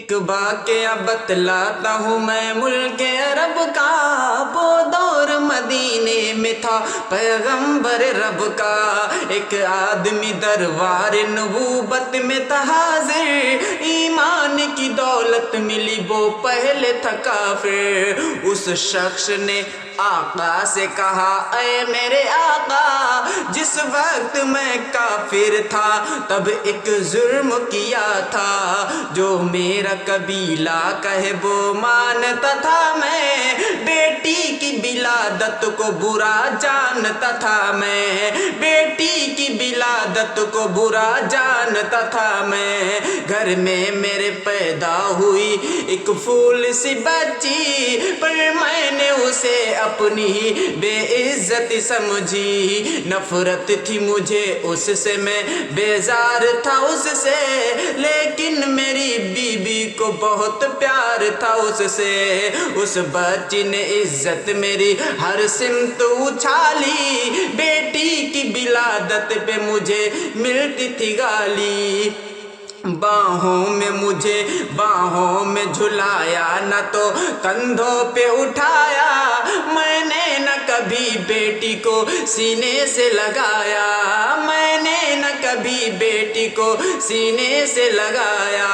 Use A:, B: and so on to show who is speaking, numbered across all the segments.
A: ایک واقعہ بتلاتا ہوں میں ملک عرب کا، وہ دور مدینے میں تھا پیغمبر رب کا، ایک آدمی دربار نبوت میں تھا حاضر، ایمان کی دولت ملی وہ پہلے تھا کافر، اس شخص نے آقا سے کہا اے میرے آقا، جس وقت میں کافر تھا تب ایک ظلم کیا تھا، جو میرا قبیلہ کہے وہ مانتا تھا، میں بیٹی کی ولادت کو برا جانتا تھا، میں بیٹی کی ولادت کو برا جانتا تھا، میں گھر میں میرے پیدا ہوئی ایک پھول سی بچی، پر میں نے اسے اپنی ہی بے عزت سمجھی، نفرت تھی مجھے اس سے، میں بیزار تھا اس سے، لیکن میری بیوی کو بہت پیار تھا اس سے، اس بچی نے عزت میری ہر سمت اچھالی، بیٹی کی ولادت پہ مجھے ملتی تھی گالی، باہوں میں مجھے باہوں میں جھلایا، نہ تو کندھوں پہ اٹھایا، میں نے نہ کبھی بیٹی کو سینے سے لگایا، میں نے نہ کبھی بیٹی کو سینے سے لگایا،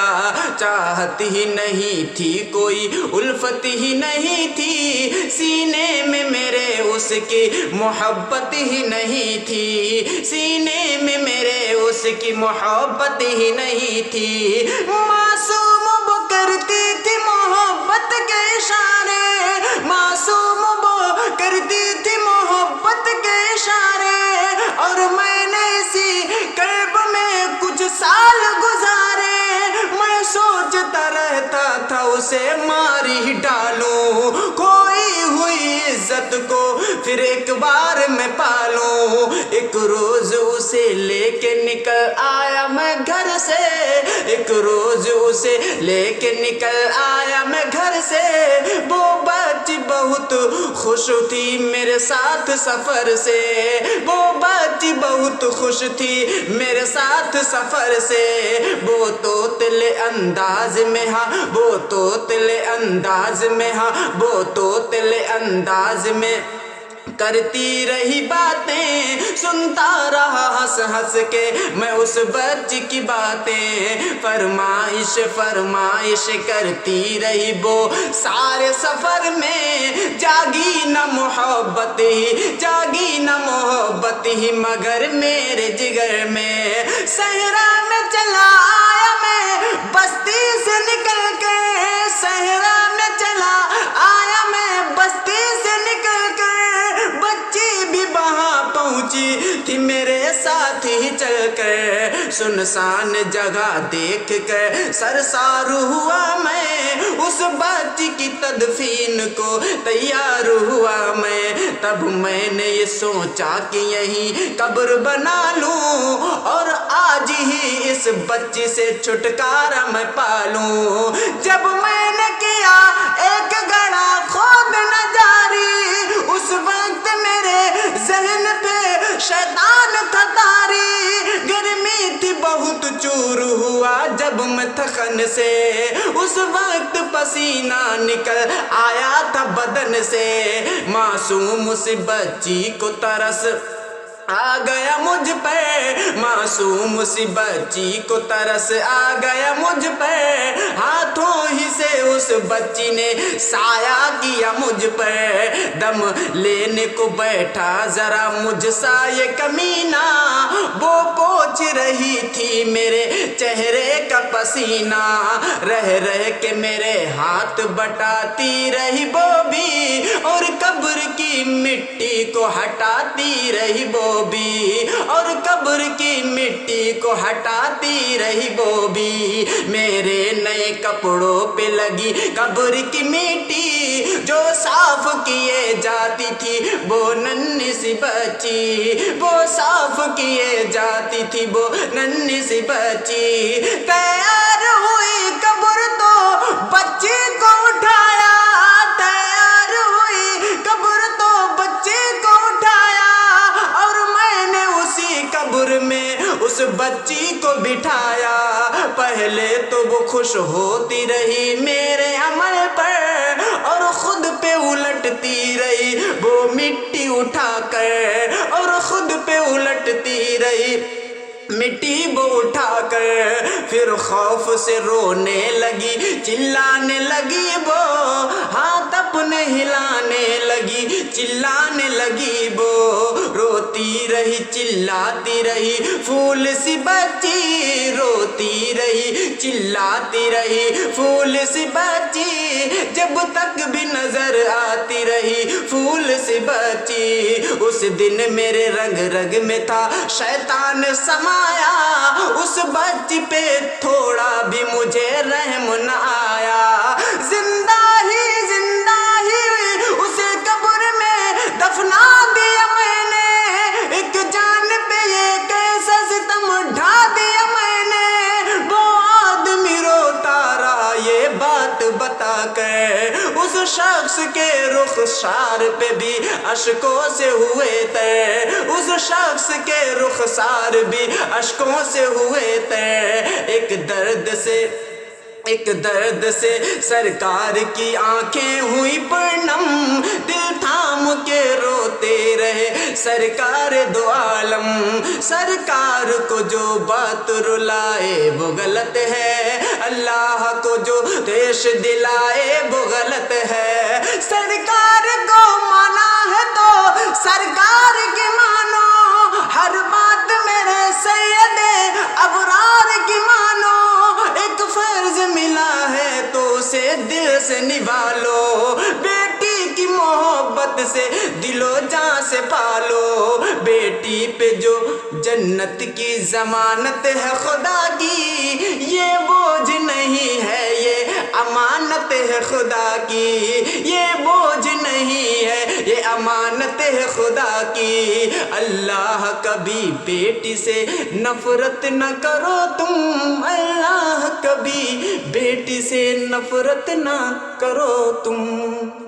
A: چاہت ہی نہیں تھی کوئی الفت ہی نہیں تھی، سینے میں میرے اس کی محبت ہی نہیں تھی، سینے میں میرے اس کی محبت ہی نہیں تھی، معصوم وہ کرتی تھی محبت کے اشارے، معصوم وہ کرتی تھی محبت کے اشارے، اور میں نے اسی کرب میں کچھ سال گزارے، میں سوچتا رہتا تھا اسے مار ہی ڈالوں، کھوئی ہوئی عزت کو پھر ایک بار میں پالوں، ایک روز اسے لے کے نکل آیا میں گھر سے، ایک روز اسے لے کے نکل آیا میں گھر سے، وہ بچی بہت خوش تھی میرے ساتھ سفر سے، وہ بچی بہت خوش تھی میرے ساتھ سفر سے، وہ توتلے انداز میں ہاں، وہ توتلے انداز میں ہاں، وہ توتلے انداز میں کرتی رہی باتیں، سنتا رہا ہنس ہنس کے میں اس بچی کی باتیں، فرمائش فرمائش کرتی رہی وہ سارے سفر میں، جاگی نہ محبت ہی جاگی نہ محبت ہی مگر میرے جگر میں، صحرا میں چلا آیا میں بستی سے نکل کے، صحرا میں چلا آیا میں بستی سے نکل کے، بچی بھی وہاں پہنچی تھی میرے ساتھ ہی چل کر، سنسان جگہ دیکھ کر سرسار ہوا میں، اس بچی کی تدفین کو تیار ہوا میں، تب میں نے یہ سوچا کہ یہیں قبر بنا لوں، اور آج ہی اس بچی سے چھٹکارا میں پالوں، جب میں نے کیا ایک گڑھا خود نہ جاری، اس وقت میرے ذہن پہ شیطان تھا طاری، گرمی تھی بہت چور ہوا جب میں تھکن سے، اس وقت پسینہ نکل آیا تھا بدن سے، معصوم سی بچی کو ترس آ گیا مجھ پہ، معصوم سی بچی کو ترس آ گیا مجھ پہ، ہاتھوں ہی سے اس بچی نے سایہ کیا مجھ پہ، دم لینے کو بیٹھا ذرا مجھ سا یہ کمینہ، وہ پوچھ رہی تھی میرے چہرے کا پسینہ، رہ رہ کے میرے ہاتھ بٹاتی رہی وہ بھی، اور قبر کی مٹی کو ہٹاتی رہی وہ بھی، اور قبر کی مٹی کو ہٹاتی رہی وہ بھی، میرے نئے کپڑوں پہ لگی قبر کی مٹی، جو صاف کیے جاتی تھی وہ ننھی سی بچی، وہ صاف کیے جاتی تھی وہ ننھی سی بچی، تیار ہوئی قبر تو بچی کو اٹھایا، تیار ہوئی قبر تو بچی کو اٹھایا، اور میں نے اسی قبر میں اس بچی کو بٹھایا، پہلے تو وہ خوش ہوتی رہی میرے عمل پر اور خود پہ الٹتی رہی وہ مٹی اٹھا کر اور خود پہ الٹتی رہی مٹی وہ اٹھا کر پھر خوف سے رونے لگی چلانے لگی وہ ہاتھ اپنے ہلانے لگی چلانے لگی وہ روتی رہی چلاتی رہی پھول سی بچی روتی رہی چلاتی رہی پھول سی بچی جب تک بھی نظر آتی رہی پھول سی بچی اس دن میرے رگ رگ میں تھا شیطان سمایا اس بچی پہ تھوڑا بھی مجھے رحم نہ آیا زندہ ہی اسے قبر میں دفنا دیا میں نے ایک جان پہ یہ کیسا ستم ڈھا دیا میں نے وہ آدمی روتا رہا یہ بات بتا کر اس شخص کے رخسار پہ بھی اشکوں سے ہوئے تر اس شخص کے رخسار بھی اشکوں سے ہوئے تر ایک درد سے سرکار کی آنکھیں ہوئی پرنم دل تھام کے روتے رہے سرکار دو عالم سرکار کو جو بات رلائے وہ غلط ہے اللہ کو جو دیش دلائے وہ غلط ہے سرکار کو مانا ہے تو سرکار کی مانو ہر بات میرے سید ابرار کی مانو ایک فرض ملا ہے تو اسے دل سے نبھالو بیٹی کی محبت سے دل و جان سے پالو بیٹی پہ جو جنت کی ضمانت ہے خدا کی یہ بوجھ نہیں ہے یہ امانت ہے خدا کی یہ بوجھ نہیں ہے یہ امانت ہے خدا کی اللہ کبھی بیٹی سے نفرت نہ کرو تم اللہ کبھی بیٹی سے نفرت نہ کرو تم